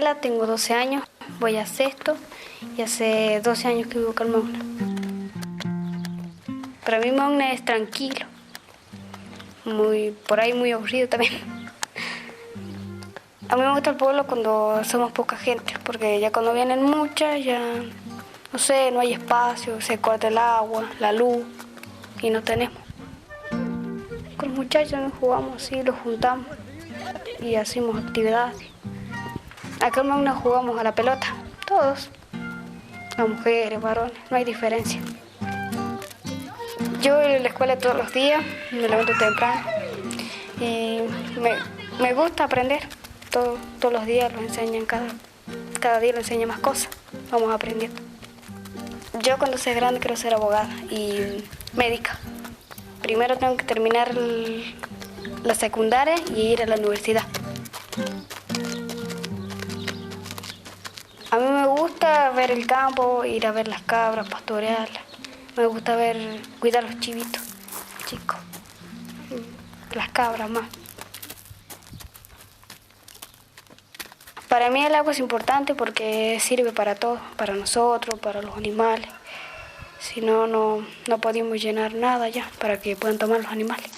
Gabriela, tengo 12 años, voy a sexto y hace 12 años que vivo acá en Mauna. Para mí Mauna es tranquilo, por ahí muy aburrido también. A mí me gusta el pueblo cuando somos poca gente, porque ya cuando vienen muchas, ya no sé, no hay espacio, se corta el agua, la luz y no tenemos. Con los muchachos nos jugamos así, los juntamos y hacemos actividades. Acá en Mauna jugamos a la pelota, todos, las mujeres, varones, no hay diferencia. Yo voy a la escuela todos los días, me levanto temprano y me gusta aprender. Todos los días lo enseñan, cada día lo enseñan más cosas, vamos aprendiendo. Yo cuando sea grande quiero ser abogada y médica. Primero tengo que terminar la secundaria y ir a la universidad. A mí me gusta ver el campo, ir a ver las cabras, pastorearlas. Me gusta cuidar los chivitos, chicos, las cabras más. Para mí el agua es importante porque sirve para todo, para nosotros, para los animales. Si no, no podemos llenar nada ya para que puedan tomar los animales.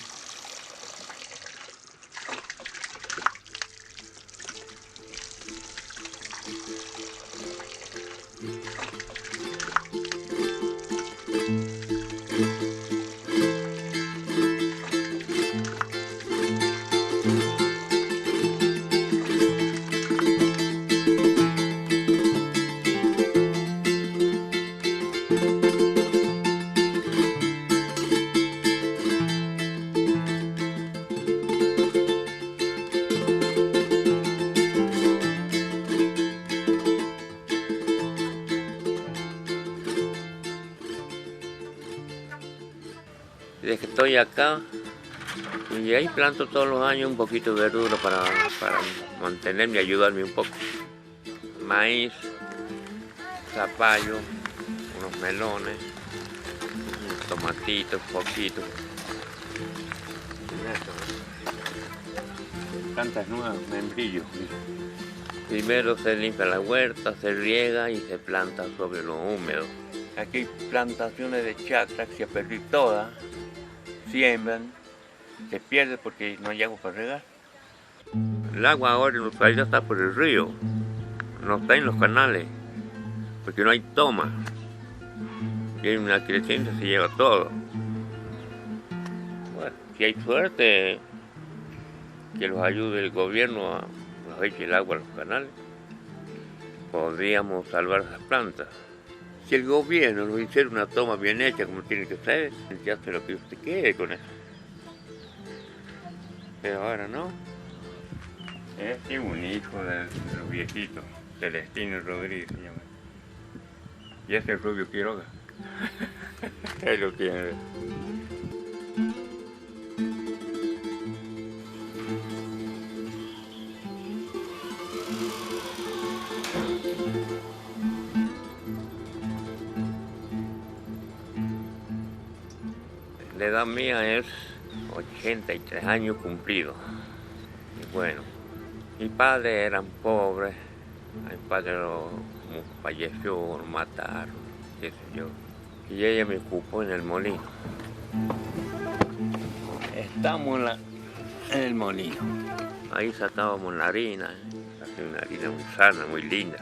Desde que estoy acá, y ahí planto todos los años un poquito de verdura para mantenerme y ayudarme un poco. Maíz, zapallo, unos melones, unos tomatitos, poquitos. Plantas nuevas, membrillos. Primero se limpia la huerta, se riega y se planta sobre lo húmedo. Aquí hay plantaciones de chacra que se perdí todas. Siembran, se pierde porque no hay agua para regar. El agua ahora en nuestra país está por el río, no está en los canales, porque no hay toma. Y hay una creciente, se lleva todo. Bueno, si hay suerte, que los ayude el gobierno a eche el agua a los canales, podríamos salvar esas plantas. Si el gobierno nos hiciera una toma bien hecha como tiene que ser, ya hace lo que usted quiere con eso. Pero ahora no. Este es un hijo de los viejitos, Celestino Rodríguez se llama. Y este es Rubio Quiroga. Él lo tiene. La edad mía es 83 años cumplidos. Y bueno, mis padres eran pobres, mi padre falleció, lo mataron, qué sé yo. Y ella me ocupó en el molino. Estamos en el molino. Ahí sacábamos la harina, una harina muy sana, muy linda.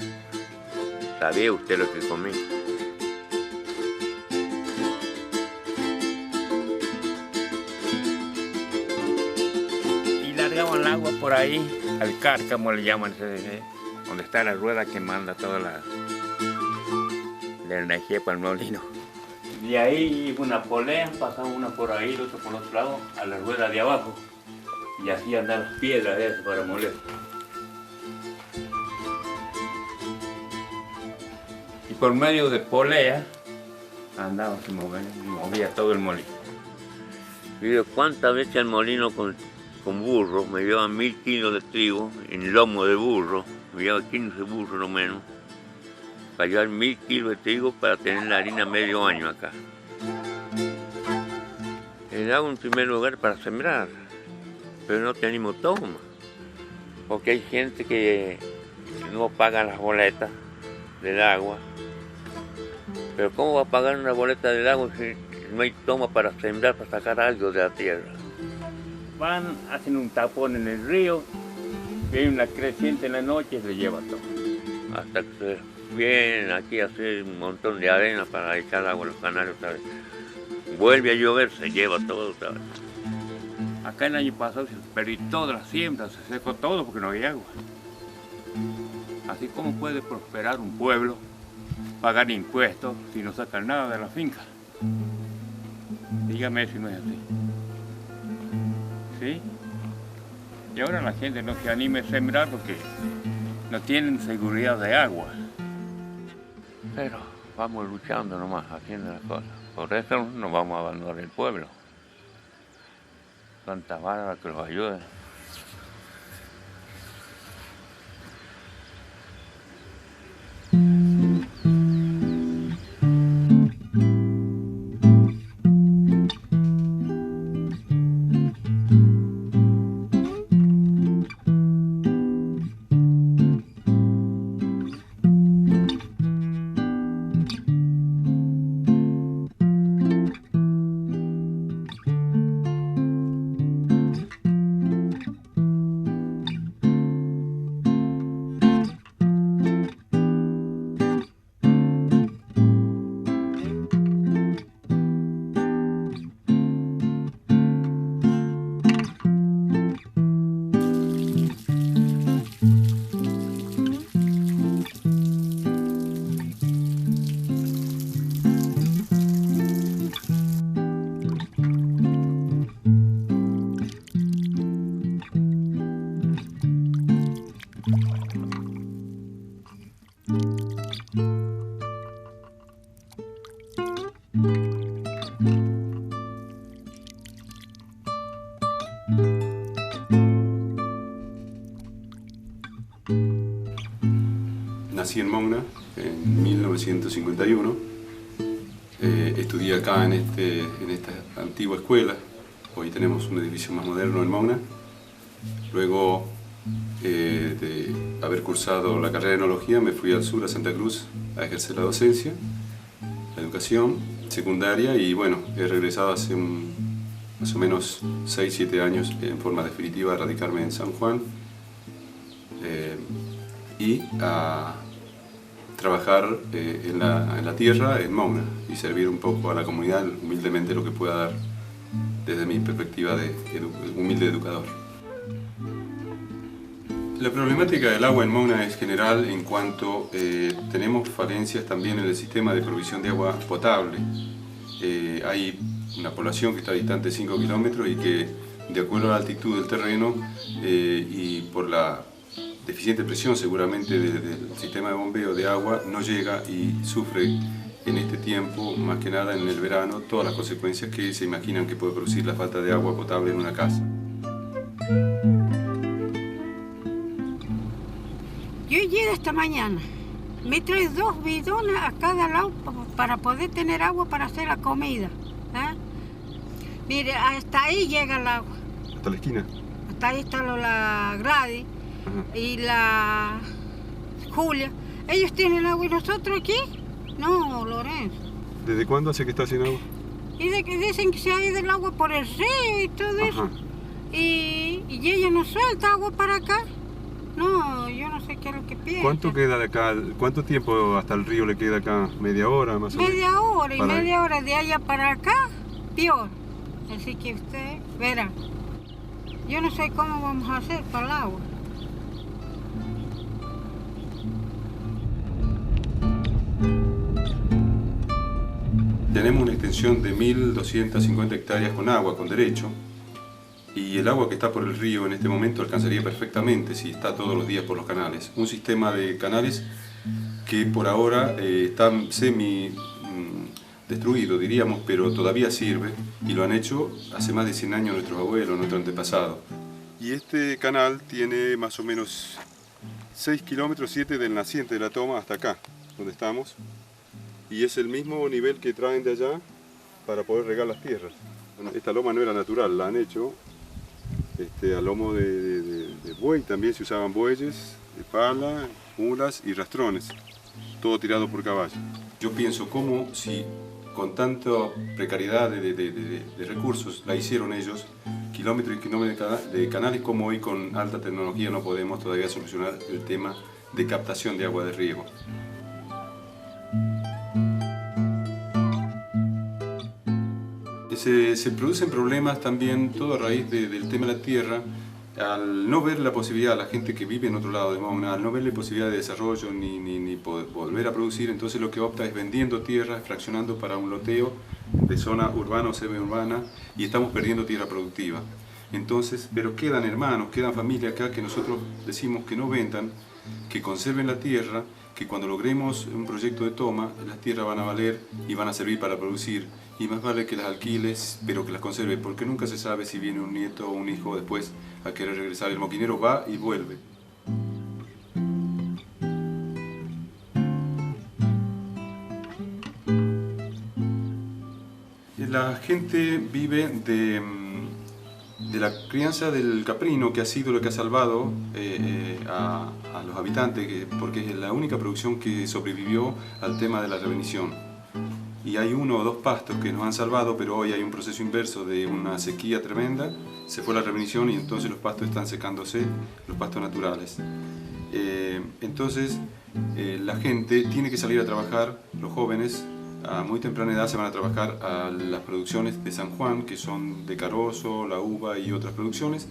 ¿Sabía usted lo que comí? Largaban el agua por ahí, al cárcamo le llaman, donde está la rueda que manda toda la energía para el molino. De ahí iba una polea, pasaba una por ahí, la otra por el otro lado, a la rueda de abajo. Y así andan las piedras de eso para moler. Y por medio de polea, andaba, se movía todo el molino. Y ¿cuántas veces el molino con burro, me llevaban 1000 kilos de trigo en lomo de burro, me llevaba 15 burros lo menos, para llevar 1000 kilos de trigo para tener la harina medio año acá. Le daba un primer lugar para sembrar, pero no teníamos toma, porque hay gente que no pagan las boletas del agua. Pero ¿cómo va a pagar una boleta del agua si no hay toma para sembrar, para sacar algo de la tierra? Van, hacen un tapón en el río, y hay una creciente en la noche y se lleva todo. Hasta que vienen aquí a hacer un montón de arena para echar agua a los canales otra vez. Vuelve a llover, se lleva todo otra vez. Acá el año pasado se perdió toda la siembra, se secó todo porque no hay agua. Así como puede prosperar un pueblo, pagar impuestos si no sacan nada de la finca. Dígame si no es así. ¿Sí? Y ahora la gente no se anime a sembrar porque no tienen seguridad de agua. Pero vamos luchando nomás, haciendo las cosas. Por eso no vamos a abandonar el pueblo. Tantas bárbaras que los ayuden. Nací en Mouna en 1951. Estudié acá en esta antigua escuela. Hoy tenemos un edificio más moderno en Mouna. Luego de haber cursado la carrera de enología, me fui al sur, a Santa Cruz, a ejercer la docencia, la educación secundaria, y bueno, he regresado hace más o menos 6-7 años en forma definitiva a radicarme en San Juan y a trabajar en la tierra, en Mouna, y servir un poco a la comunidad, humildemente lo que pueda dar desde mi perspectiva de humilde educador. La problemática del agua en Mouna es general en cuanto tenemos falencias también en el sistema de provisión de agua potable. Hay una población que está distante de 5 kilómetros y que, de acuerdo a la altitud del terreno y por la deficiente presión seguramente del sistema de bombeo de agua, no llega y sufre en este tiempo, más que nada en el verano, todas las consecuencias que se imaginan que puede producir la falta de agua potable en una casa. Yo llegué esta mañana, me trae 2 bidones a cada lado para poder tener agua para hacer la comida. Mire, hasta ahí llega el agua. ¿Hasta la esquina? Hasta ahí está la Gladys. Ajá. Y la Julia. ¿Ellos tienen agua y nosotros aquí? No, Lorenzo. ¿Desde cuándo hace que está sin agua? Y de que dicen que se ha ido el agua por el río y todo eso. Y ella no suelta agua para acá. No, yo no sé qué es lo que piensa. ¿Cuánto queda de acá? ¿Cuánto tiempo hasta el río le queda acá? ¿Media hora más o menos? Media hora, y media hora de allá para acá, peor. Así que usted verá. Yo no sé cómo vamos a hacer para el agua. Tenemos una extensión de 1.250 hectáreas con agua, con derecho, y el agua que está por el río en este momento alcanzaría perfectamente si está todos los días por los canales. Un sistema de canales que por ahora está destruido, diríamos, pero todavía sirve, y lo han hecho hace más de 100 años nuestros abuelos, nuestros antepasados. Y este canal tiene más o menos 6 kilómetros, 7 del naciente de la toma hasta acá, donde estamos. Y es el mismo nivel que traen de allá para poder regar las tierras. Esta loma no era natural, la han hecho a lomo de buey, también se usaban bueyes, de pala, mulas y rastrones, todo tirado por caballo. Yo pienso cómo si con tanta precariedad de recursos la hicieron ellos, kilómetros y kilómetros de canales, como hoy con alta tecnología no podemos todavía solucionar el tema de captación de agua de riego. Se producen problemas también, todo a raíz del tema de la tierra, al no ver la posibilidad, la gente que vive en otro lado de Mauna, al no ver la posibilidad de desarrollo ni poder volver a producir, entonces lo que opta es vendiendo tierras, fraccionando para un loteo de zona urbana o semiurbana, y estamos perdiendo tierra productiva. Entonces, pero quedan hermanos, quedan familias acá que nosotros decimos que no vendan, que conserven la tierra, que cuando logremos un proyecto de toma, las tierras van a valer y van a servir para producir, y más vale que las alquiles, pero que las conserve, porque nunca se sabe si viene un nieto o un hijo después a querer regresar. El moquinero va y vuelve. La gente vive de la crianza del caprino, que ha sido lo que ha salvado a los habitantes, porque es la única producción que sobrevivió al tema de la revenición. Y hay 1 o 2 pastos que nos han salvado, pero hoy hay un proceso inverso de una sequía tremenda, se fue la revenición y entonces los pastos están secándose, los pastos naturales. Entonces la gente tiene que salir a trabajar, los jóvenes a muy temprana edad se van a trabajar a las producciones de San Juan, que son de Carozo, La Uva y otras producciones.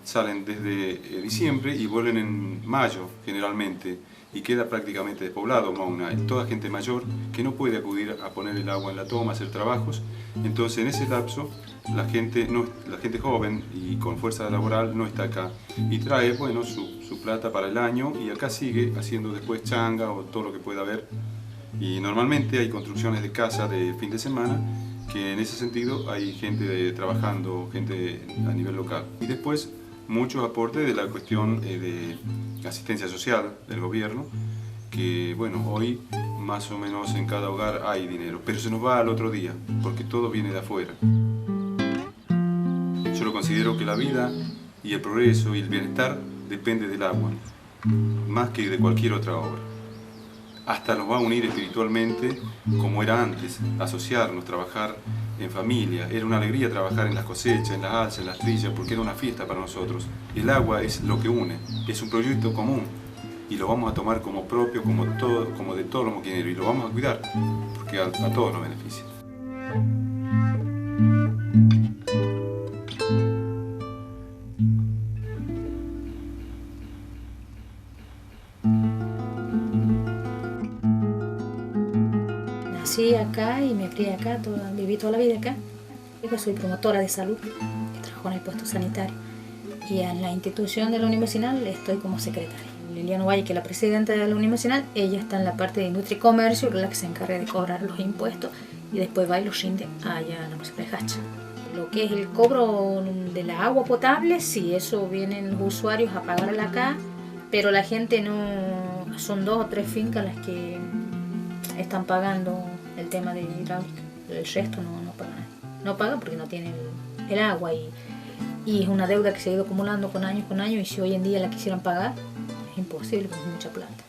Salen desde diciembre y vuelven en mayo generalmente, y queda prácticamente despoblado Mauna. Toda gente mayor que no puede acudir a poner el agua en la toma, a hacer trabajos. Entonces en ese lapso la gente joven y con fuerza laboral no está acá y trae bueno, su plata para el año, y acá sigue haciendo después changa o todo lo que pueda haber. Y normalmente hay construcciones de casa de fin de semana, que en ese sentido hay gente trabajando, gente a nivel local. Y después muchos aportes de la cuestión de asistencia social del gobierno, que bueno, hoy más o menos en cada hogar hay dinero, pero se nos va al otro día, porque todo viene de afuera. Yo lo considero que la vida y el progreso y el bienestar depende del agua, más que de cualquier otra obra. Hasta nos va a unir espiritualmente como era antes, asociarnos, trabajar en familia. Era una alegría trabajar en las cosechas, en las alzas, en las trillas, porque era una fiesta para nosotros. El agua es lo que une, es un proyecto común y lo vamos a tomar como propio, como de todos los moquineros, y lo vamos a cuidar, porque a todos nos beneficia. Nací acá y me crié acá, viví toda la vida acá. Yo soy promotora de salud, que trabajo en el puesto sanitario. Y en la institución de la Universidad estoy como secretaria. Liliana Valle, que es la presidenta de la Universidad, ella está en la parte de industria y comercio, que es la que se encarga de cobrar los impuestos, y después va y los rinde allá en la municipalidad de Hacha. Lo que es el cobro de la agua potable, sí, eso vienen los usuarios a pagarla acá, pero la gente no, son 2 o 3 fincas las que están pagando el tema de hidráulica. El resto no pagan. No pagan porque no tienen el agua, y es una deuda que se ha ido acumulando con años, y si hoy en día la quisieran pagar, es imposible, porque es mucha plata.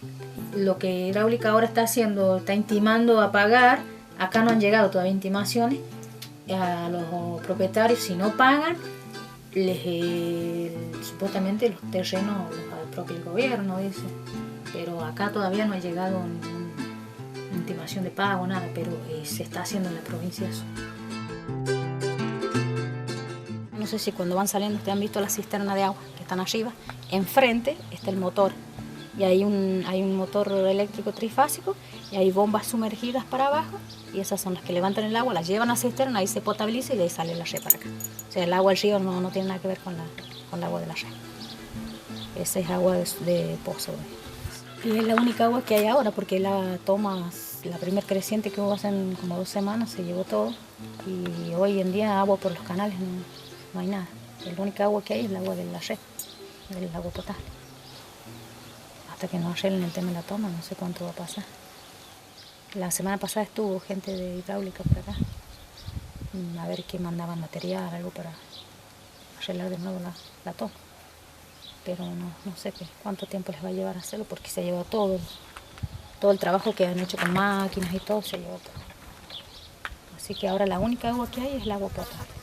Lo que hidráulica ahora está haciendo, está intimando a pagar. Acá no han llegado todavía intimaciones a los propietarios. Si no pagan, supuestamente los terrenos los apropia el gobierno, dice. Pero acá todavía no ha llegado ninguna intimación de pago, nada, pero se está haciendo en la provincia eso. No sé si cuando van saliendo ustedes han visto la cisterna de agua que están arriba. Enfrente está el motor, y hay un motor eléctrico trifásico, y hay bombas sumergidas para abajo, y esas son las que levantan el agua, las llevan a la cisterna, ahí se potabiliza y de ahí sale la red para acá. O sea, el agua del río no tiene nada que ver con el agua de la red. Esa es agua de pozo. Y es la única agua que hay ahora, porque la primer creciente que hubo hace como 2 semanas se llevó todo, y hoy en día agua por los canales no hay nada. La única agua que hay es el agua de la red, del agua potable. Hasta que nos arreglen el tema de la toma, no sé cuánto va a pasar. La semana pasada estuvo gente de hidráulica por acá, a ver qué mandaban material, algo para arreglar de nuevo la toma. pero no sé cuánto tiempo les va a llevar a hacerlo, porque se ha llevado todo el trabajo que han hecho con máquinas y todo, se ha llevado todo. Así que ahora la única agua que hay es el agua potable.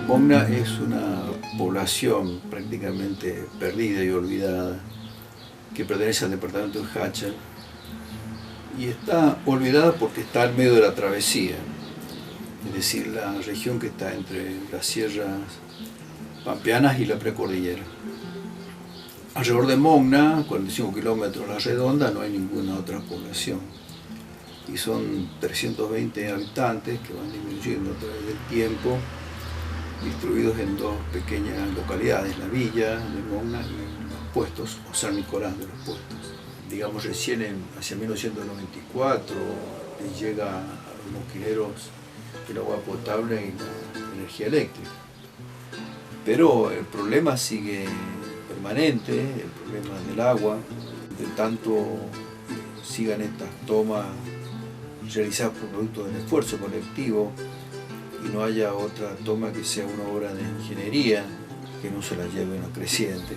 Mogna es una población prácticamente perdida y olvidada que pertenece al departamento de Hacha y está olvidada porque está al medio de la travesía, es decir, la región que está entre las sierras pampeanas y la precordillera. Alrededor de Mogna, 45 kilómetros a la redonda, no hay ninguna otra población y son 320 habitantes que van disminuyendo a través del tiempo, distribuidos en dos pequeñas localidades, la villa de Mogna y los puestos, o San Nicolás de los puestos. Digamos, recién hacia 1994 les llega a los mosquineros el agua potable y la energía eléctrica. Pero el problema sigue permanente, el problema del agua, de tanto sigan estas tomas realizadas por producto del esfuerzo colectivo y no haya otra toma que sea una obra de ingeniería que no se la lleve una creciente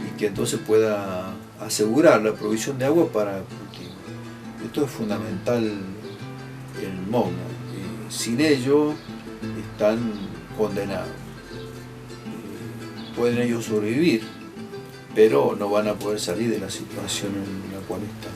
y que entonces pueda asegurar la provisión de agua para el cultivo. Esto es fundamental en Mogna. Sin ello están condenados. Pueden ellos sobrevivir, pero no van a poder salir de la situación en la cual están.